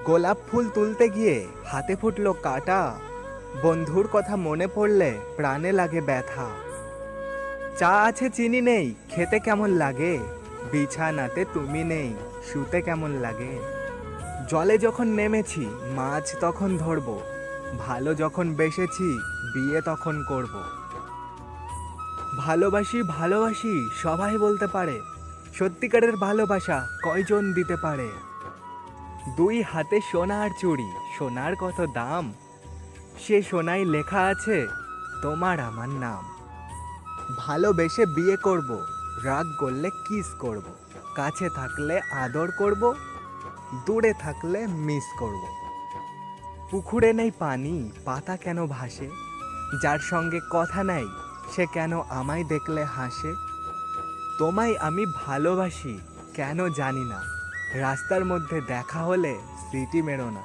গোলাপ ফুল তুলতে গিয়ে হাতে ফুটলো কাটা, বন্ধুর কথা মনে পড়লে প্রাণে লাগে ব্যথা। চা আছে চিনি নেই, খেতে কেমন লাগে, বিছানাতে তুমি নেই, শুতে কেমন লাগে। জলে যখন নেমেছি মাছ তখন ধরবো, ভালো যখন বেসেছি বিয়ে তখন করব। ভালোবাসি ভালোবাসি সবাই বলতে পারে, সত্যিকারের ভালোবাসা কয়জন দিতে পারে। দুই হাতে সোনার চুড়ি, সোনার কত দাম, সে সোনায় লেখা আছে তোমার আমার নাম। ভালোবেসে বিয়ে করব, রাগ করলে কিস করব, কাছে থাকলে আদর করব, দূরে থাকলে মিস করব। পুকুরে নেই পানি, পাতা কেন ভাসে, যার সঙ্গে কথা নাই সে কেন আমায় দেখলে হাসে। তোমায় আমি ভালোবাসি কেন জানি না, রাস্তার মধ্যে দেখা হলে সিটি মেরো না।